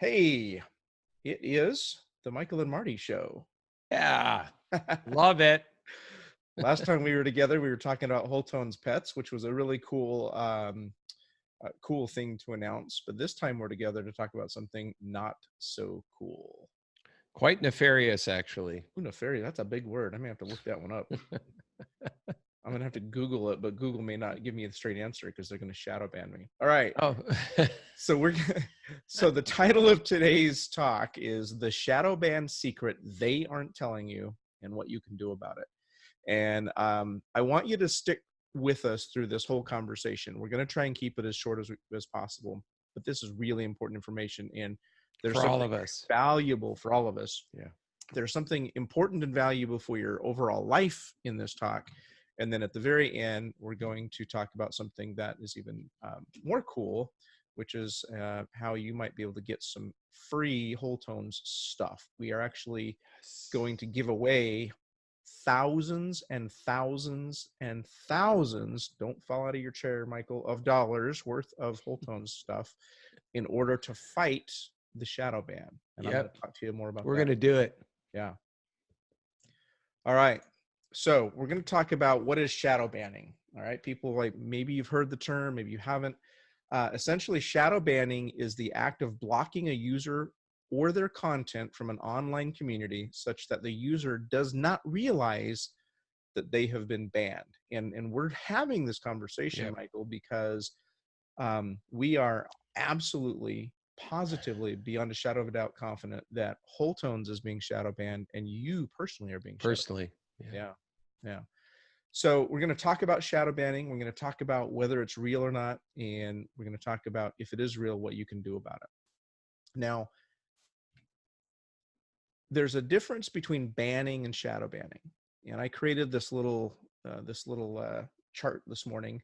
Hey, it is the Michael and Marty show. Yeah, love it. Last time we were together, we were talking about Wholetones pets, which was a really cool thing to announce. But this time we're together to talk about something not so cool. Quite nefarious, actually. Ooh, nefarious, that's a big word. I may have to look that one up. I'm going to have to Google it, but Google may not give me a straight answer because they're going to shadow ban me. All right. Oh, So so the title of today's talk is The Shadow Ban Secret They Aren't Telling You and What You Can Do About It. And I want you to stick with us through this whole conversation. We're going to try and keep it as short as possible, but this is really important information, and there's for all something of us. valuable for all of us. Yeah. There's something important and valuable for your overall life in this talk. And then at the very end, we're going to talk about something that is even more cool, which is how you might be able to get some free Wholetones stuff. We are actually going to give away thousands and thousands and thousands, don't fall out of your chair, Michael, of dollars worth of Wholetones stuff in order to fight the shadow ban. And I'm going Yep. to talk to you more about We're that. going to do it. Yeah. All right. So we're going to talk about what is shadow banning. All right. People, like, maybe you've heard the term, maybe you haven't. Essentially, shadow banning is the act of blocking a user or their content from an online community such that the user does not realize that they have been banned. And we're having this conversation, Yep. Michael, because we are absolutely, positively, beyond a shadow of a doubt, confident that Wholetones is being shadow banned and you personally are being shadow Personally. Yeah. banned. Yeah. So we're going to talk about shadow banning. We're going to talk about whether it's real or not. And we're going to talk about, if it is real, what you can do about it. Now, there's a difference between banning and shadow banning. And I created this little chart this morning.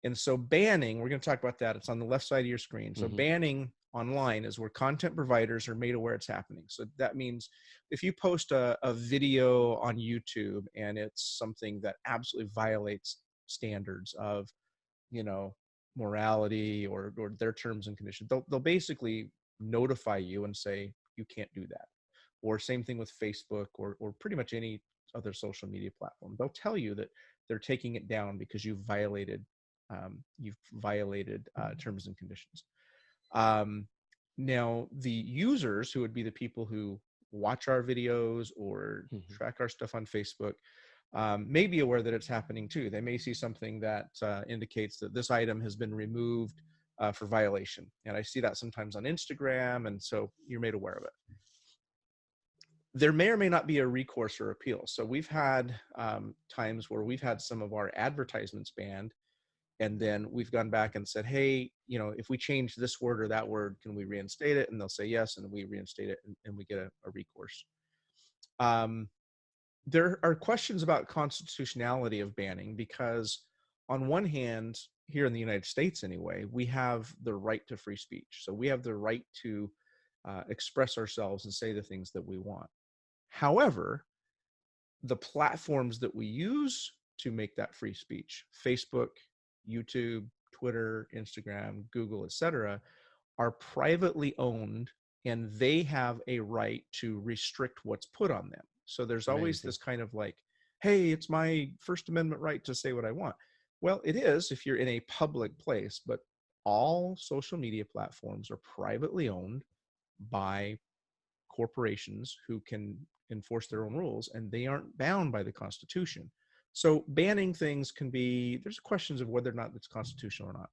And so banning, we're going to talk about that. It's on the left side of your screen. So banning online is where content providers are made aware it's happening. So that means if you post a video on YouTube and it's something that absolutely violates standards of, morality or their terms and conditions, they'll basically notify you and say, you can't do that. Or same thing with Facebook or pretty much any other social media platform. They'll tell you that they're taking it down because you've violated terms and conditions. Now, the users, who would be the people who watch our videos or track our stuff on Facebook, may be aware that it's happening too. They may see something that indicates that this item has been removed for violation. And I see that sometimes on Instagram, and so you're made aware of it. There may or may not be a recourse or appeal. So we've had times where we've had some of our advertisements banned, and then we've gone back and said, hey, if we change this word or that word, can we reinstate it? And they'll say yes, and we reinstate it, and we get a recourse. There are questions about constitutionality of banning, because on one hand, here in the United States anyway, we have the right to free speech. So we have the right to express ourselves and say the things that we want. However, the platforms that we use to make that free speech, Facebook, YouTube, Twitter, Instagram, Google, etc., are privately owned, and they have a right to restrict what's put on them. So there's always this kind of like, hey, it's my First Amendment right to say what I want. Well, it is if you're in a public place, but all social media platforms are privately owned by corporations who can enforce their own rules, and they aren't bound by the Constitution. So banning things there's questions of whether or not it's constitutional or not.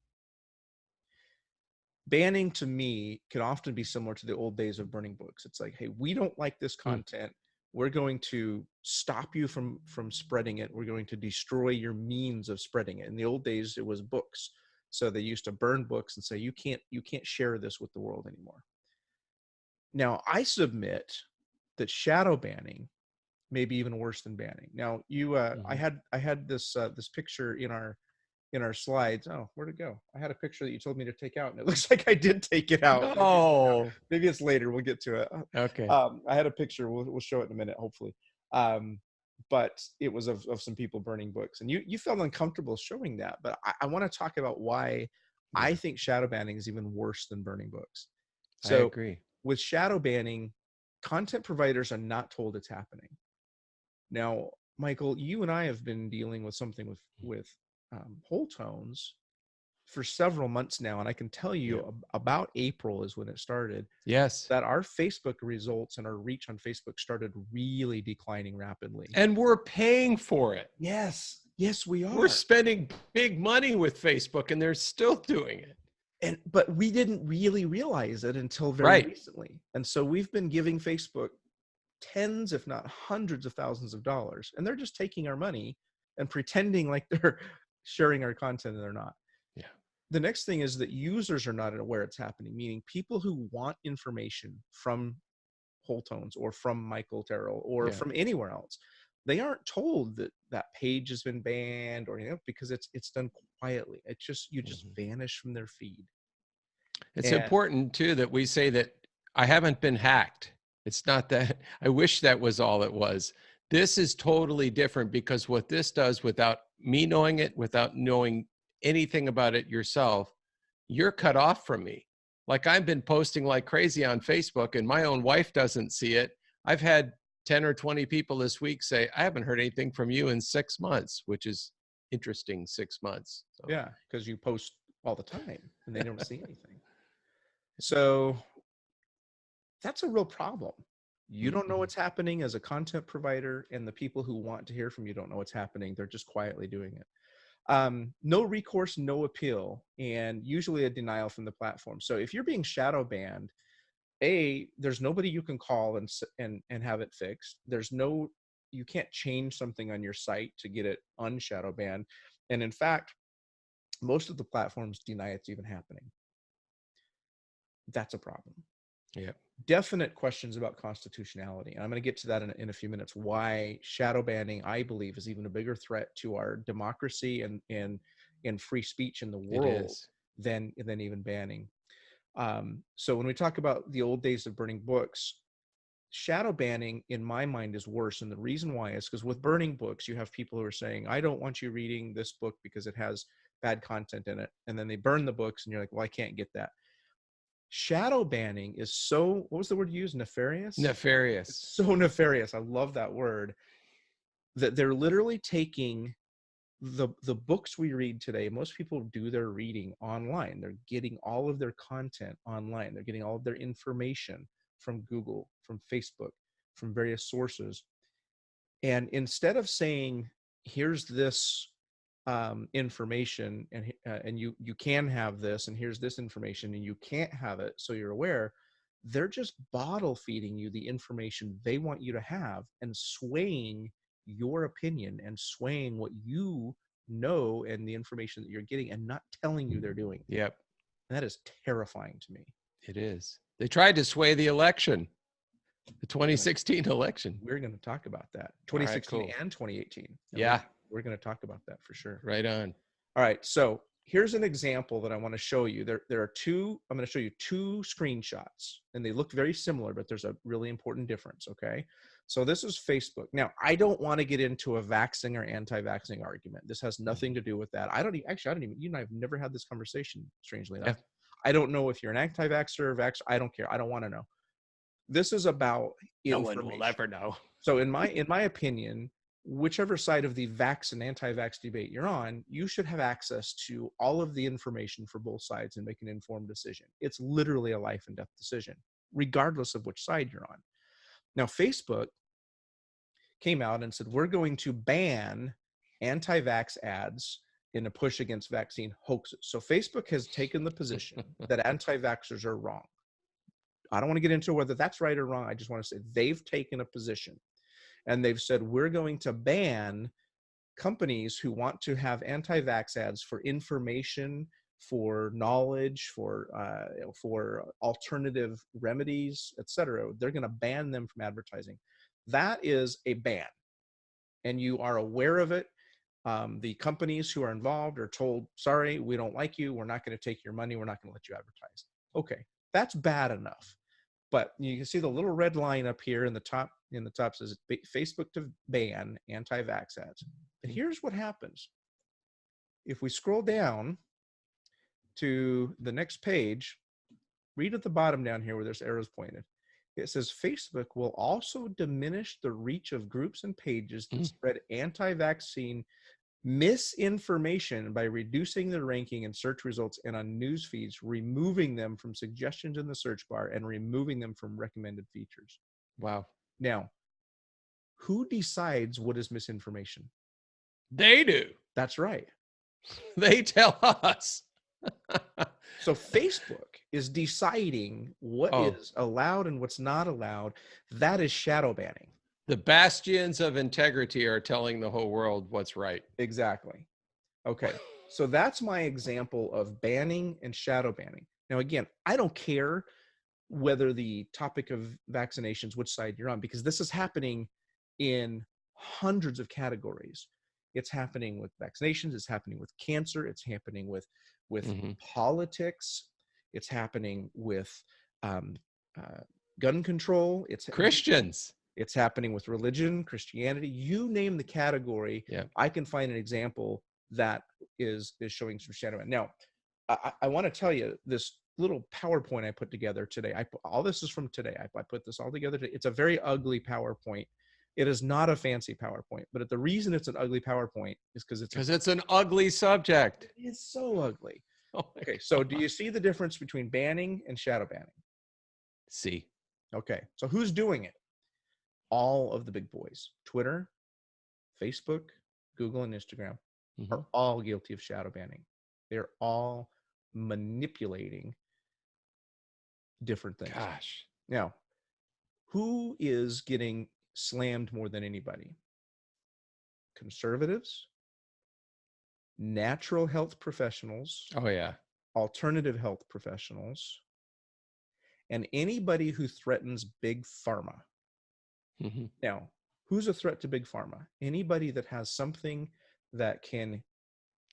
Banning, to me, can often be similar to the old days of burning books. It's like, hey, we don't like this content. We're going to stop you from spreading it. We're going to destroy your means of spreading it. In the old days, it was books. So they used to burn books and say, you can't share this with the world anymore. Now, I submit that shadow banning may be even worse than banning. Now, I had this picture in our slides. Oh, where'd it go? I had a picture that you told me to take out, and it looks like I did take it out. Oh, maybe it's later. We'll get to it. Okay. I had a picture. We'll show it in a minute, hopefully. But it was of some people burning books, and you felt uncomfortable showing that. But I want to talk about why I think shadow banning is even worse than burning books. I So agree. with shadow banning, content providers are not told it's happening. Now, Michael, you and I have been dealing with something with Wholetones for several months now, and I can tell you about April is when it started. Yes. That our Facebook results and our reach on Facebook started really declining rapidly. And we're paying for it. Yes, we are. We're spending big money with Facebook, and they're still doing it. But we didn't really realize it until very recently. And so we've been giving Facebook tens, if not hundreds of thousands of dollars, and they're just taking our money and pretending like they're sharing our content, and they're not. Yeah. The next thing is that users are not aware it's happening, meaning people who want information from Wholetones or from Michael Terrell or from anywhere else, they aren't told that that page has been banned or anything, because it's done quietly. It's just, you just vanish from their feed. It's important too that we say that I haven't been hacked. It's not that. I wish that was all it was. This is totally different, because what this does, without me knowing it, without knowing anything about it yourself, you're cut off from me. Like, I've been posting like crazy on Facebook, and my own wife doesn't see it. I've had 10 or 20 people this week say, I haven't heard anything from you in 6 months, which is interesting, 6 months. So. Yeah, because you post all the time and they don't see anything. So that's a real problem. You don't know what's happening as a content provider, and the people who want to hear from you don't know what's happening. They're just quietly doing it. No recourse, no appeal, and usually a denial from the platform. So if you're being shadow banned, there's nobody you can call and have it fixed. You can't change something on your site to get it unshadow banned. And in fact, most of the platforms deny it's even happening. That's a problem. Yeah. Definite questions about constitutionality. And I'm going to get to that in a few minutes. Why shadow banning, I believe, is even a bigger threat to our democracy and free speech in the world than even banning. So when we talk about the old days of burning books, shadow banning, in my mind, is worse. And the reason why is because with burning books, you have people who are saying, I don't want you reading this book because it has bad content in it. And then they burn the books, and you're like, well, I can't get that. Shadow banning is so, what was the word you used? Nefarious? Nefarious. It's so nefarious. I love that word. That they're literally taking the books we read today. Most people do their reading online. They're getting all of their content online. They're getting all of their information from Google, from Facebook, from various sources. And instead of saying, here's this information, and you can have this, and here's this information, and you can't have it, so you're aware, they're just bottle feeding you the information they want you to have, and swaying your opinion and swaying what you know and the information that you're getting, and not telling you they're doing it. Yep. And that is terrifying to me. It is. They tried to sway the election, the 2016 election. We're going to talk about that. 2016 cool. And 2018. Yeah. We're going to talk about that for sure. Right on. All right. So here's an example that I want to show you. There are two, I'm going to show you two screenshots, and they look very similar, but there's a really important difference. Okay. So this is Facebook. Now, I don't want to get into a vaxxing or anti-vaxxing argument. This has nothing to do with that. I don't even, you and I have never had this conversation, strangely enough. Yeah. I don't know if you're an anti-vaxxer or vaxxer. I don't care. I don't want to know. This is about information. No one will ever know. So in my opinion, whichever side of the vax and anti-vax debate you're on, you should have access to all of the information for both sides and make an informed decision. It's literally a life and death decision, regardless of which side you're on. Now, Facebook came out and said, we're going to ban anti-vax ads in a push against vaccine hoaxes. So Facebook has taken the position that anti-vaxxers are wrong. I don't want to get into whether that's right or wrong. I just want to say they've taken a position, and they've said, we're going to ban companies who want to have anti-vax ads for information, for knowledge, for alternative remedies, etc. They're going to ban them from advertising. That is a ban, and you are aware of it. The companies who are involved are told, sorry, we don't like you. We're not going to take your money. We're not going to let you advertise. Okay, that's bad enough. But you can see the little red line up here in the top says Facebook to ban anti-vax ads. And here's what happens. If we scroll down to the next page, read at the bottom down here where there's arrows pointed. It says Facebook will also diminish the reach of groups and pages that spread anti-vaccine misinformation by reducing the ranking in search results and on news feeds, removing them from suggestions in the search bar, and removing them from recommended features. Wow. Now, who decides what is misinformation? They do. That's right. They tell us. So Facebook is deciding what is allowed and what's not allowed. That is shadow banning. The bastions of integrity are telling the whole world what's right. Exactly. Okay. So that's my example of banning and shadow banning. Now, again, I don't care whether the topic of vaccinations, which side you're on, because this is happening in hundreds of categories. It's happening with vaccinations. It's happening with cancer. It's happening with politics. It's happening with gun control. It's Christians. It's happening with religion, Christianity. You name the category, I can find an example that is showing some shadow. Now, I want to tell you this little PowerPoint I put together today. All this is from today. I put this all together today. It's a very ugly PowerPoint. It is not a fancy PowerPoint, but the reason it's an ugly PowerPoint is because it's an ugly subject. It is so ugly. Oh okay, so do you see the difference between banning and shadow banning? See. Okay, so who's doing it? All of the big boys. Twitter, Facebook, Google, and Instagram are all guilty of shadow banning. They're all manipulating different things. Gosh. Now, who is getting slammed more than anybody? Conservatives, natural health professionals. Oh, yeah. Alternative health professionals, and anybody who threatens big pharma. Now, who's a threat to big pharma? Anybody that has something that can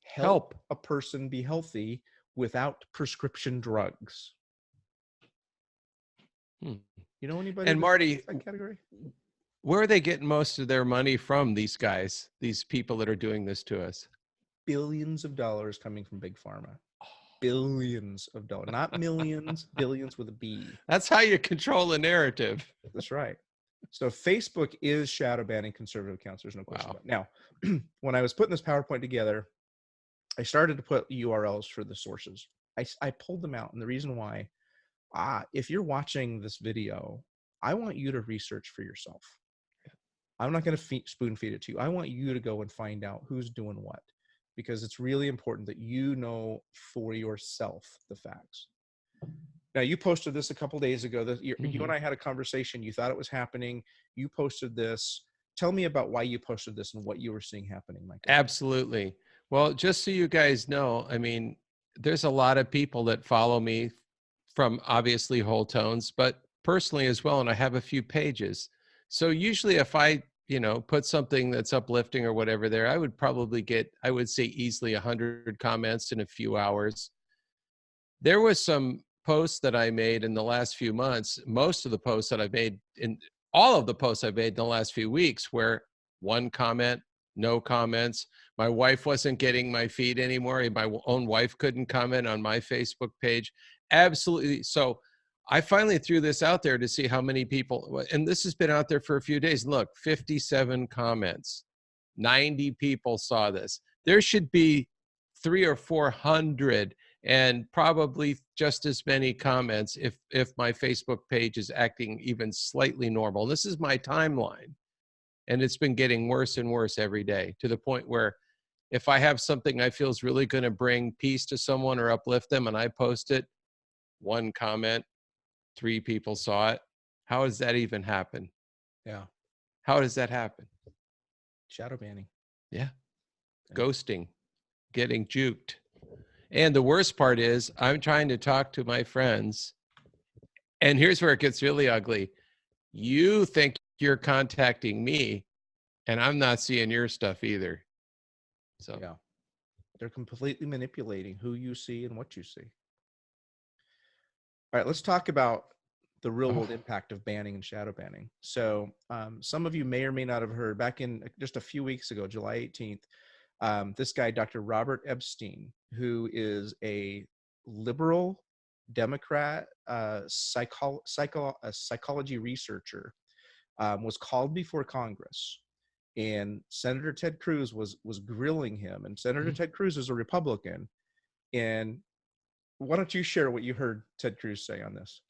help a person be healthy without prescription drugs. You know anybody? And Marty, that category? Where are they getting most of their money from, these guys, these people that are doing this to us? Billions of dollars coming from big pharma. Billions of dollars, not millions, billions with a B. That's how you control the narrative. That's right. So Facebook is shadow banning conservative accounts. There's no question about it. Now, when I was putting this PowerPoint together, I started to put URLs for the sources. I pulled them out. And the reason why, if you're watching this video, I want you to research for yourself. I'm not going to spoon feed it to you. I want you to go and find out who's doing what, because it's really important that you know for yourself the facts. Now, you posted this a couple days ago. You and I had a conversation. You thought it was happening. You posted this. Tell me about why you posted this and what you were seeing happening, Michael. Absolutely. Well, just so you guys know, I mean, there's a lot of people that follow me from obviously Wholetones, but personally as well. And I have a few pages. So usually if I, put something that's uplifting or whatever there, I would probably get, I would say easily 100 comments in a few hours. There was some posts that I made in the last few months, most of the posts that I've made in all of the posts I've made in the last few weeks, where one comment, no comments. My wife wasn't getting my feed anymore. My own wife couldn't comment on my Facebook page. Absolutely. So I finally threw this out there to see how many people, and this has been out there for a few days. Look, 57 comments, 90 people saw this. There should be 300 or 400 and probably just as many comments if my Facebook page is acting even slightly normal. And this is my timeline. And it's been getting worse and worse every day, to the point where if I have something I feel is really going to bring peace to someone or uplift them and I post it, one comment, 3 people saw it. How does that even happen? Yeah. How does that happen? Shadow banning. Yeah. Ghosting, getting juked. And the worst part is I'm trying to talk to my friends, and here's where it gets really ugly. You think you're contacting me, and I'm not seeing your stuff either. So yeah, they're completely manipulating who you see and what you see. All right, let's talk about the real world impact of banning and shadow banning. So some of you may or may not have heard, back in just a few weeks ago, July 18th, this guy, Dr. Robert Epstein, who is a liberal Democrat psychology researcher, was called before Congress, and Senator Ted Cruz was grilling him. And Senator Ted Cruz is a Republican. And why don't you share what you heard Ted Cruz say on this?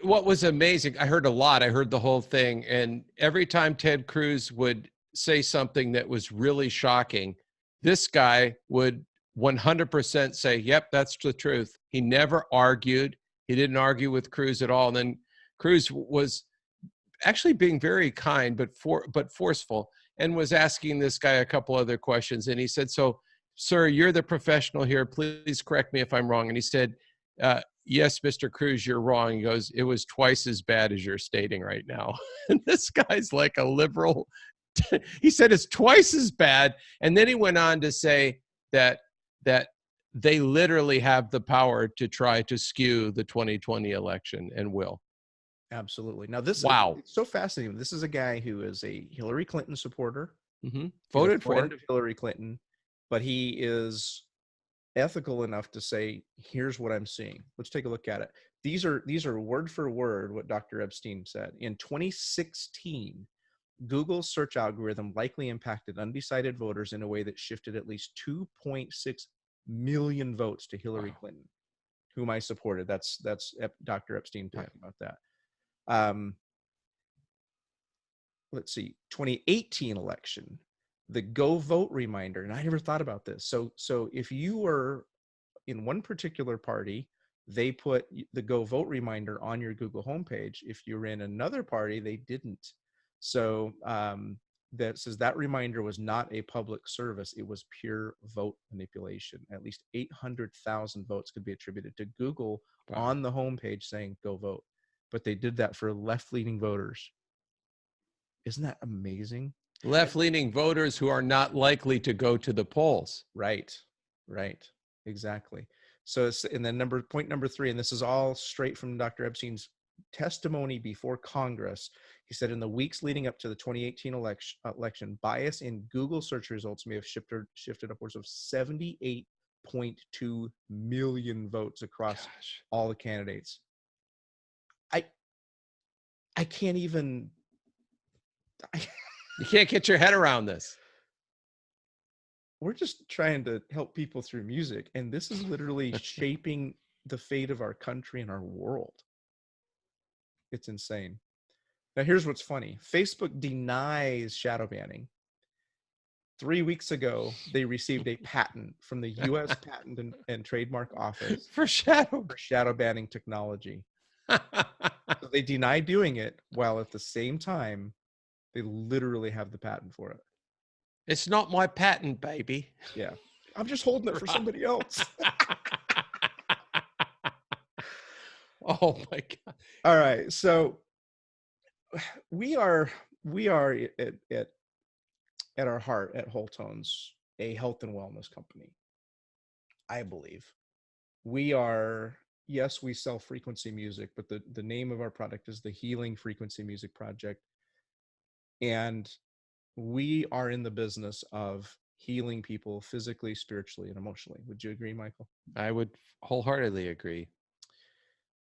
What was amazing, I heard a lot. I heard the whole thing. And every time Ted Cruz would say something that was really shocking, this guy would 100% say, yep, that's the truth. He never argued. He didn't argue with Cruz at all. And then Cruz was actually being very kind, but forceful, and was asking this guy a couple other questions. And he said, so, sir, you're the professional here. Please correct me if I'm wrong. And he said, yes, Mr. Cruz, you're wrong. He goes, it was twice as bad as you're stating right now. And this guy's like a liberal. He said it's twice as bad. And then he went on to say that they literally have the power to try to skew the 2020 election and will. Absolutely. Now this, wow, it's so fascinating. This is a guy who is a Hillary Clinton supporter, voted for it. Hillary Clinton, but he is ethical enough to say, here's what I'm seeing. Let's take a look at it. These are word for word what Dr. Epstein said. In 2016, Google's search algorithm likely impacted undecided voters in a way that shifted at least 2.6 million votes to Hillary Clinton, whom I supported. That's Dr. Epstein talking about that. Let's see, 2018 election, the Go Vote reminder, and I never thought about this. So if you were in one particular party, they put the Go Vote reminder on your Google homepage. If you're in another party, they didn't. So that says that reminder was not a public service. It was pure vote manipulation. At least 800,000 votes could be attributed to Google on the homepage saying go vote. But they did that for left-leaning voters. Isn't that amazing? Left-leaning voters who are not likely to go to the polls. Right. Exactly. So and then point number 3, and this is all straight from Dr. Epstein's testimony before Congress. He said in the weeks leading up to the 2018 election, bias in Google search results may have shifted upwards of 78.2 million votes across all the candidates. I can't even. You can't get your head around this. We're just trying to help people through music, and this is literally shaping the fate of our country and our world. It's insane. Now, here's what's funny. Facebook denies shadow banning. 3 weeks ago, they received a patent from the U.S. Patent and Trademark Office for shadow banning technology. So they deny doing it, while at the same time, they literally have the patent for it. It's not my patent, baby. Yeah. I'm just holding it for somebody else. Oh my God. All right. So we are at our heart at Wholetones a health and wellness company. I believe we are, yes, we sell frequency music, but the name of our product is the Healing Frequency Music Project. And we are in the business of healing people physically, spiritually, and emotionally. Would you agree, Michael? I would wholeheartedly agree.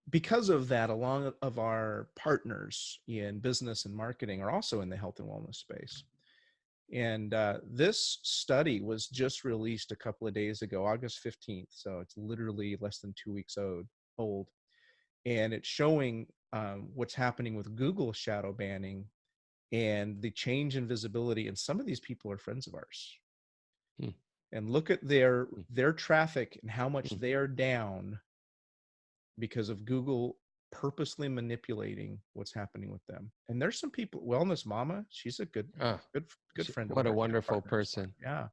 Because of that, a lot of our partners in business and marketing are also in the health and wellness space. And this study was just released a couple of days ago, August 15th. So it's literally less than 2 weeks old. And it's showing what's happening with Google shadow banning and the change in visibility. And some of these people are friends of ours. And look at their traffic and how much they are down because of Google purposely manipulating what's happening with them. And there's some people, Wellness Mama, she's a good friend. What a wonderful person. Yeah.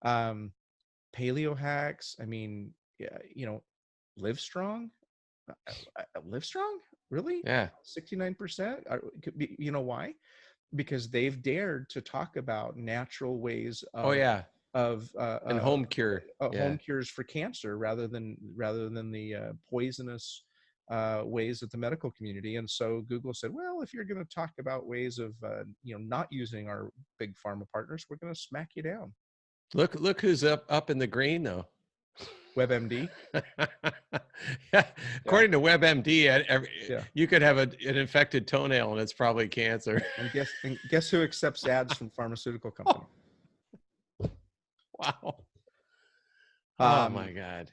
Paleo hacks. I mean, yeah, Live Strong. Live Strong? Really? Yeah. 69%. You know why? Because they've dared to talk about natural ways of and home cure, home cures for cancer rather than the poisonous ways of the medical community. And so Google said, well, if you're going to talk about ways of not using our big pharma partners, we're going to smack you down. Look who's up in the green though. WebMD. Yeah. Yeah, According to WebMD, yeah. you could have an infected toenail and it's probably cancer. And guess who accepts ads from pharmaceutical companies? Oh, wow. Oh my Um, God.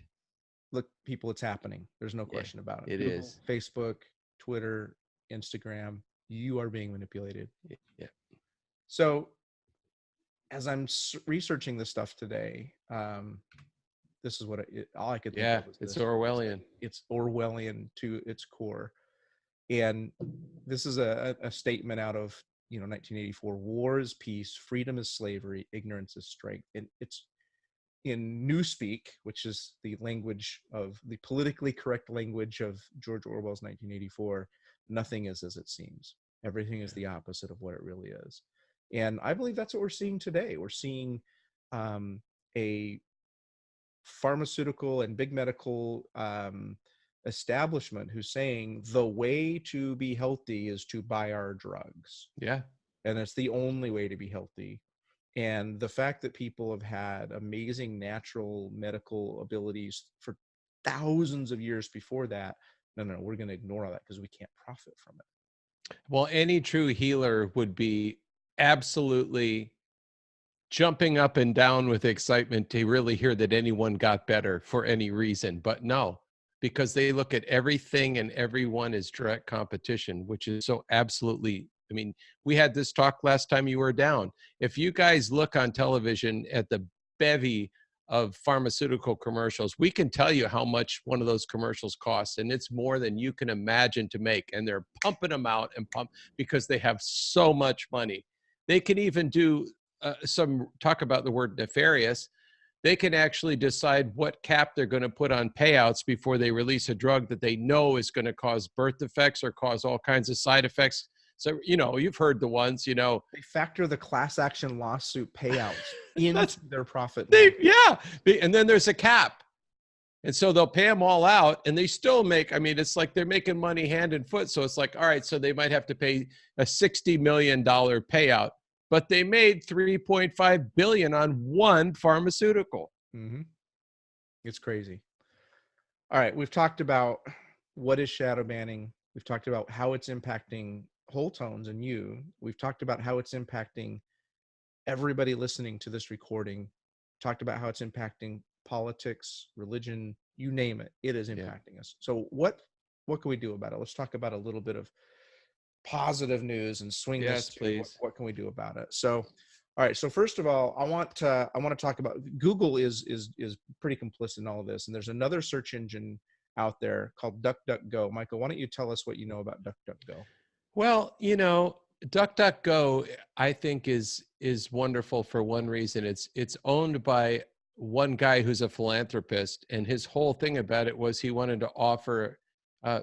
Look, people, it's happening. There's no Yeah, question about it. it Google, is. Facebook, Twitter, Instagram, you are being manipulated. Yeah. So as I'm researching this stuff today, this is what all I could think Yeah. of was It's this. It's like Orwellian. it's Orwellian to its core. And this is a statement out of 1984. War is peace, freedom is slavery, ignorance is strength. And it's in Newspeak, which is the language of the politically correct language of George Orwell's 1984. Nothing is as it seems. Everything is the opposite of what it really is. And I believe that's what we're seeing today. We're seeing a pharmaceutical and big medical establishment who's saying the way to be healthy is to buy our drugs. Yeah. And it's the only way to be healthy. And the fact that people have had amazing natural medical abilities for thousands of years before that, no, we're going to ignore all that because we can't profit from it. Well, any true healer would be absolutely jumping up and down with excitement to really hear that anyone got better for any reason. But no, because they look at everything and everyone as direct competition, which is so absolutely. I mean, we had this talk last time you were down. If you guys look on television at the bevy of pharmaceutical commercials, we can tell you how much one of those commercials costs, and it's more than you can imagine to make. And they're pumping them out and pump because they have so much money. They can even do some talk about the word nefarious. They can actually decide what cap they're going to put on payouts before they release a drug that they know is going to cause birth defects or cause all kinds of side effects. So, you've heard the ones, They factor the class action lawsuit payouts into that's their profit they, model. yeah. And then there's a cap. And so they'll pay them all out and they still make, I mean, it's like they're making money hand and foot. So it's like, all right, so they might have to pay a $60 million payout, but they made 3.5 billion on one pharmaceutical. Mm-hmm. It's crazy. All right, we've talked about what is shadow banning. We've talked about how it's impacting Wholetones and you. We've talked about how it's impacting everybody listening to this recording. Talked about how it's impacting politics, religion, you name it. It is impacting us. So what can we do about it? Let's talk about a little bit of positive news and swing this Yes, to please. what can we do about it. So all right, so first of all, I want to talk about Google is pretty complicit in all of this, and there's another search engine out there called DuckDuckGo. Michael, why don't you tell us what you know about DuckDuckGo? Well, DuckDuckGo, I think is wonderful for one reason. It's owned by one guy who's a philanthropist, and his whole thing about it was he wanted to offer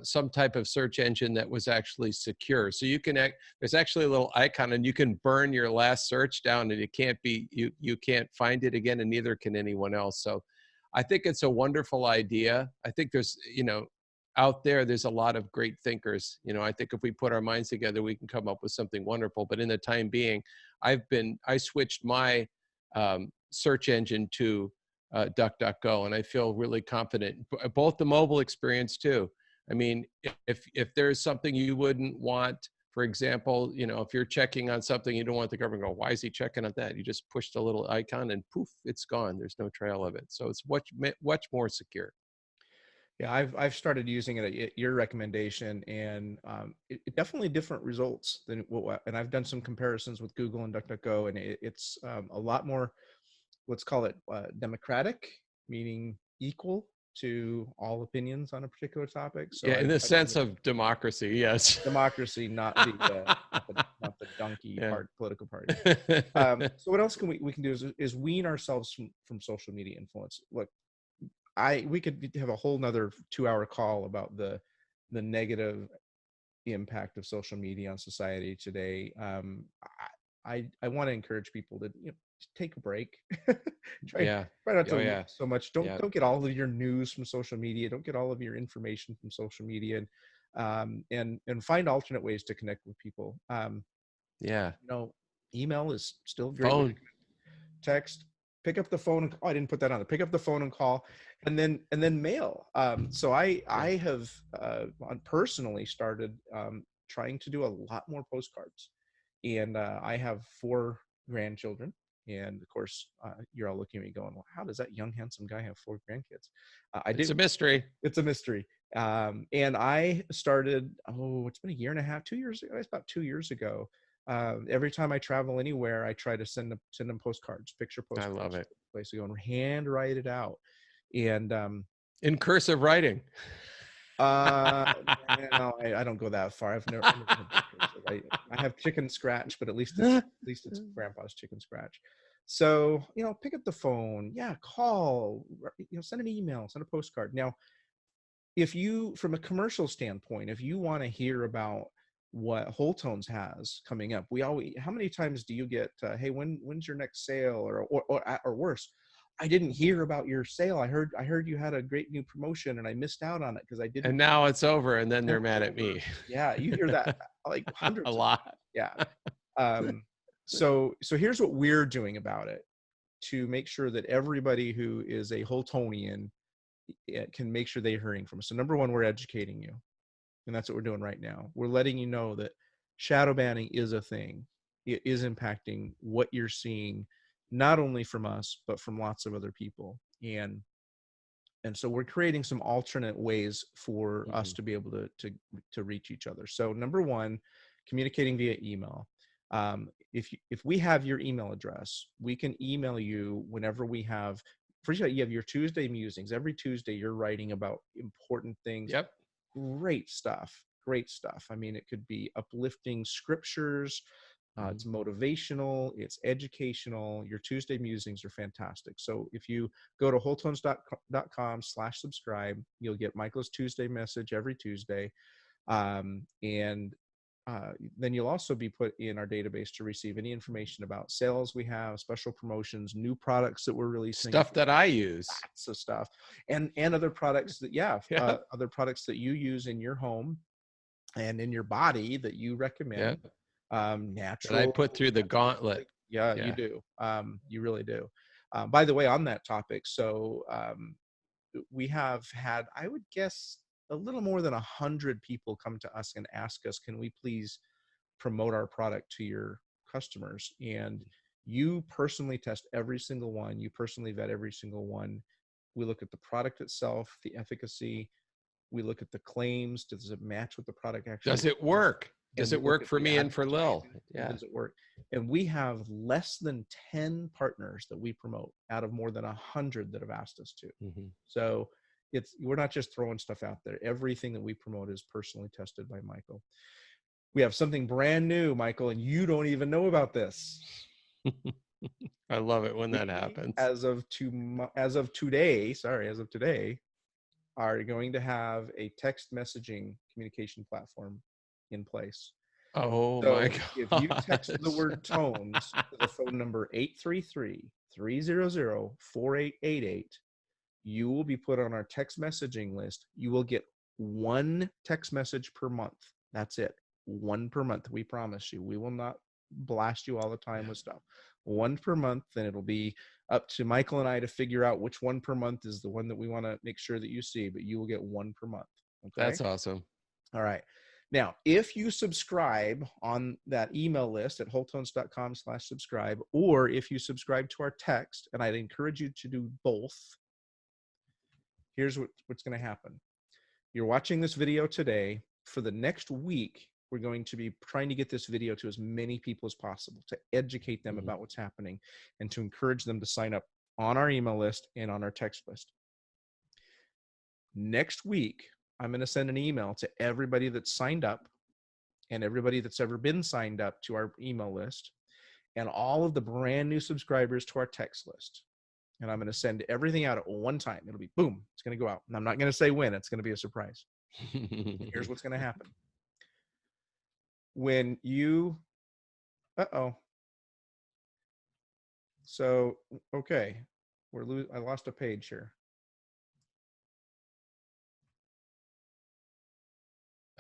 some type of search engine that was actually secure. So there's actually a little icon, and you can burn your last search down, and it can't be you can't find it again, and neither can anyone else. So I think it's a wonderful idea. I think there's out there's a lot of great thinkers. I think if we put our minds together, we can come up with something wonderful. But in the time being, I switched my search engine to DuckDuckGo, and I feel really confident. Both the mobile experience too. I mean, if there's something you wouldn't want, for example, if you're checking on something, you don't want the government to go, why is he checking on that? You just push the little icon and poof, it's gone. There's no trail of it. So it's much more secure. Yeah, I've started using it at your recommendation, and it definitely different results than and I've done some comparisons with Google and DuckDuckGo, and it's a lot more, let's call it democratic, meaning equal to all opinions on a particular topic. So Yeah, in the I sense of democracy, yes. democracy, not not the donkey Yeah. part political party. So what else can we can do is wean ourselves from social media influence. Look, we could have a whole nother 2-hour call about the negative impact of social media on society today. I want to encourage people to take a break. try Yeah. try not to Oh, look yeah. so much. Yeah. Don't get all of your news from social media. Don't get all of your information from social media, and find alternate ways to connect with people. Yeah. Email is still a great way to Phone. connect. Text. pick up the phone. And, oh, I didn't put that on there. Pick up the phone and call, and then mail. So I have personally started trying to do a lot more postcards, and I have 4 grandchildren, and of course you're all looking at me going, well, how does that young handsome guy have 4 grandkids? I It's do. a mystery. It's a mystery. And I started, it's been a year and a half, 2 years ago. It's about 2 years ago. Every time I travel anywhere, I try to send them postcards, picture I postcards. love it. Place to go and hand write it out. And in cursive writing. I don't go that far. I've never I have chicken scratch, but at least it's grandpa's chicken scratch. So, pick up the phone, call, send an email, send a postcard. Now, if you, from a commercial standpoint, if you want to hear about what Wholetones has coming up, how many times do you get, hey, when's your next sale, or worse, I didn't hear about your sale. I heard you had a great new promotion and I missed out on it because I didn't. And now it's over, and then they're mad at me. Yeah, you hear that like hundreds. A lot. Yeah. So here's what we're doing about it to make sure that everybody who is a Wholetonian can make sure they're hearing from us. So number one, we're educating you, and that's what we're doing right now. We're letting you know that shadow banning is a thing. It is impacting what you're seeing, not only from us, but from lots of other people. And so we're creating some alternate ways for us to be able to reach each other. So number one, communicating via email. If we have your email address, we can email you whenever we have. First, you have your Tuesday musings. Every Tuesday, you're writing about important things. Yep. Great stuff. Great stuff. I mean, it could be uplifting scriptures. It's motivational. It's educational. Your Tuesday musings are fantastic. So if you go to wholetones.com/subscribe, you'll get Michael's Tuesday message every Tuesday. Then you'll also be put in our database to receive any information about sales we have, special promotions, new products that we're releasing. Stuff that I use. Lots of stuff. And other products that, other products that you use in your home and in your body that you recommend. Natural. That I put through the gauntlet. Yeah, you do. You really do. By the way, on that topic, so we have had, I would guess, a little more than 100 people come to us and ask us, can we please promote our product to your customers? And you personally test every single one. You personally vet every single one. We look at the product itself, the efficacy. We look at the claims. Does it match with the product actually? Does it work? Does it work for me and for Lil? Yeah. Does it work? And we have less than 10 partners that we promote out of more than 100 that have asked us to. So we're not just throwing stuff out there. Everything that we promote is personally tested by Michael. We have something brand new, Michael, and you don't even know about this. I love it when that happens. As of today, are going to have a text messaging communication platform in place. Oh my God. If you text the word tones to the phone number 833-300-4888, you will be put on our text messaging list. You will get 1 text message per month. That's it. 1 per month. We promise you. We will not blast you all the time with stuff. 1 per month, then it'll be up to Michael and I to figure out which 1 per month is the one that we want to make sure that you see, but you will get 1 per month. Okay? That's awesome. All right. Now, if you subscribe on that email list at wholetones.com/subscribe, or if you subscribe to our text, and I'd encourage you to do both, here's what's going to happen. You're watching this video today. For the next week, we're going to be trying to get this video to as many people as possible, to educate them about what's happening and to encourage them to sign up on our email list and on our text list. Next week, I'm going to send an email to everybody that's signed up and everybody that's ever been signed up to our email list and all of the brand new subscribers to our text list. And I'm going to send everything out at one time. It'll be boom. It's going to go out. And I'm not going to say when. It's going to be a surprise. Here's what's going to happen. When you, So, okay. I lost a page here.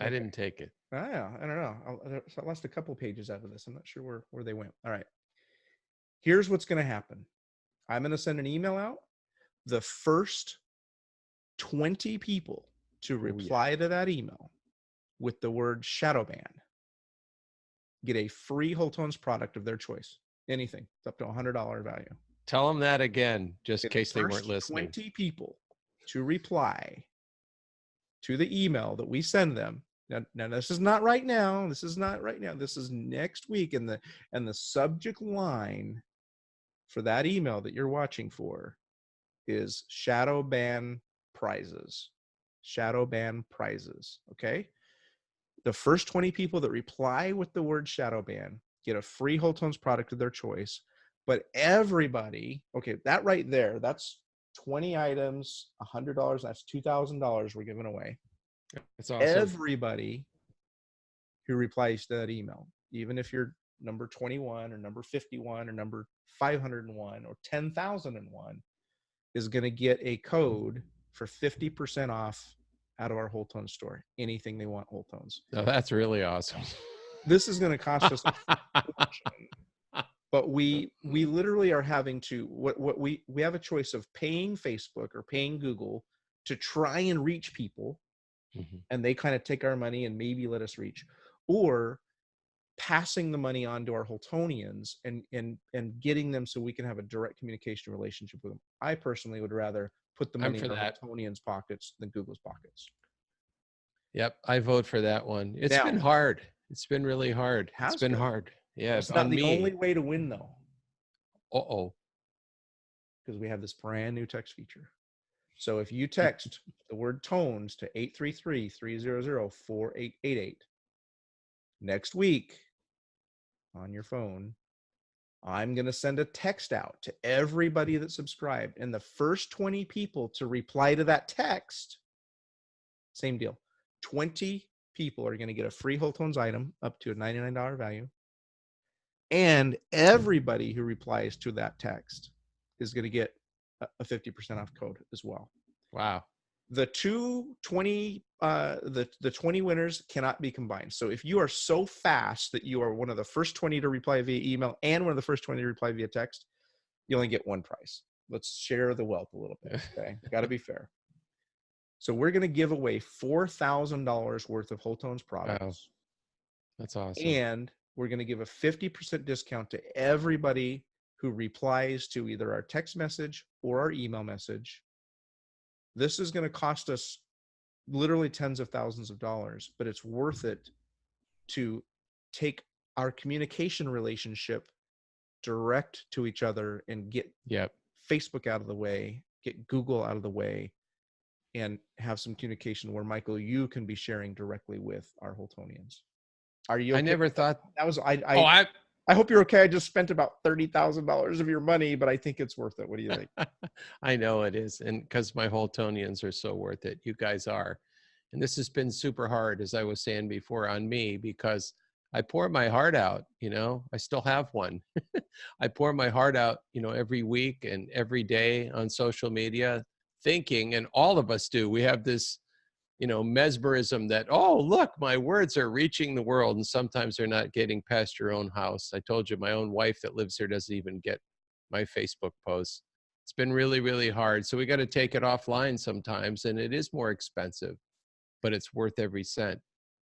I didn't take it. Yeah, I don't know. I lost a couple pages out of this. I'm not sure where they went. All right. Here's what's going to happen. I'm going to send an email out. The first 20 people to reply to that email with the word shadow ban get a free Wholetones product of their choice. Anything. It's up to $100 value. Tell them that again, just in case they weren't listening. 20 people to reply to the email that we send them. Now this is not right now. This is not right now. This is next week. And the subject line for that email that you're watching for is shadow ban prizes. Shadow ban prizes. Okay. The first 20 people that reply with the word shadow ban get a free Wholetones product of their choice. But everybody, okay, that right there, that's 20 items, $100. That's $2,000 we're giving away. That's awesome. Everybody who replies to that email, even if you're number 21 or number 51 or number 501 or 10,001, is going to get a code for 50% off out of our Wholetones store. Anything they want Wholetones. Oh, that's really awesome. This is going to cost us a fortune. But we literally are having to we have a choice of paying Facebook or paying Google to try and reach people, and they kind of take our money and maybe let us reach, or passing the money on to our Wholtonians and getting them so we can have a direct communication relationship with them. I personally would rather put the money in our Wholtonians' pockets than Google's pockets. Yep, I vote for that one. It's been hard. It's been really hard. It's been hard. Yeah, it's not the only way to win, though. Because we have this brand new text feature. So if you text the word tones to 833-300-4888 next week on your phone, I'm going to send a text out to everybody that subscribed. And the first 20 people to reply to that text, same deal. 20 people are going to get a free Wholetones item up to a $99 value. And everybody who replies to that text is going to get a 50% off code as well. Wow. The 20 winners cannot be combined. So if you are so fast that you are one of the first 20 to reply via email and one of the first 20 to reply via text, you only get one prize. Let's share the wealth a little bit. Okay. Got to be fair. So we're going to give away $4,000 worth of Wholetones products. Wow. That's awesome. And we're going to give a 50% discount to everybody who replies to either our text message or our email message. This is going to cost us literally tens of thousands of dollars, but it's worth it to take our communication relationship direct to each other and get Facebook out of the way, get Google out of the way, and have some communication where, Michael, you can be sharing directly with our Wholtonians. Are you okay? I never thought that was I hope you're okay. I just spent about $30,000 of your money, but I think it's worth it. What do you think? I know it is. And because my Wholtonians are so worth it. You guys are. And this has been super hard, as I was saying before, on me, because I pour my heart out, I still have one. I pour my heart out, every week and every day on social media, thinking, and all of us do, we have this, mesmerism that, oh, look, my words are reaching the world. And sometimes they're not getting past your own house. I told you my own wife that lives here doesn't even get my Facebook posts. It's been really, really hard. So we got to take it offline sometimes. And it is more expensive, but it's worth every cent.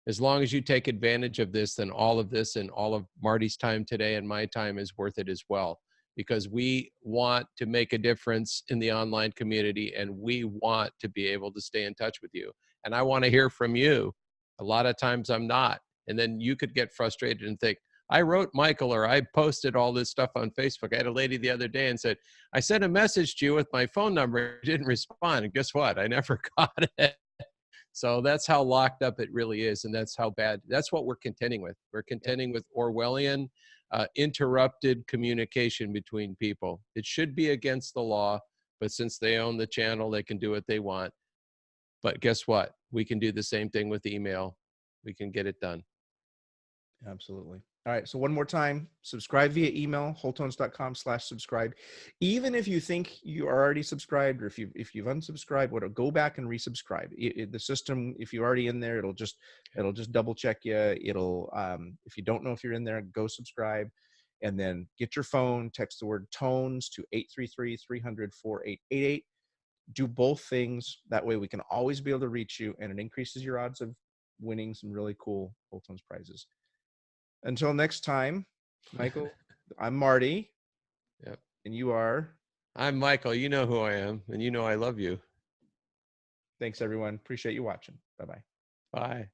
As long as you take advantage of this, then all of this and all of Marty's time today and my time is worth it as well. Because we want to make a difference in the online community and we want to be able to stay in touch with you. And I want to hear from you. A lot of times I'm not. And then you could get frustrated and think, I wrote Michael or I posted all this stuff on Facebook. I had a lady the other day and said, I sent a message to you with my phone number, didn't respond. And guess what? I never got it. So that's how locked up it really is. And that's how bad, that's what we're contending with. We're contending with Orwellian interrupted communication between people. It should be against the law, but since they own the channel, they can do what they want. But guess what? We can do the same thing with email. We can get it done. Absolutely. All right. So one more time, subscribe via email, wholetones.com/subscribe. Even if you think you are already subscribed, or if you've unsubscribed, go back and resubscribe. The system, if you're already in there, it'll just double check you. It'll, if you don't know if you're in there, go subscribe. And then get your phone, text the word tones to 833-300-4888. Do both things. That way we can always be able to reach you, and it increases your odds of winning some really cool Wholetones prizes. Until next time, Michael, I'm Marty. Yep. And you are? I'm Michael. You know who I am, and you know I love you. Thanks, everyone. Appreciate you watching. Bye-bye. Bye.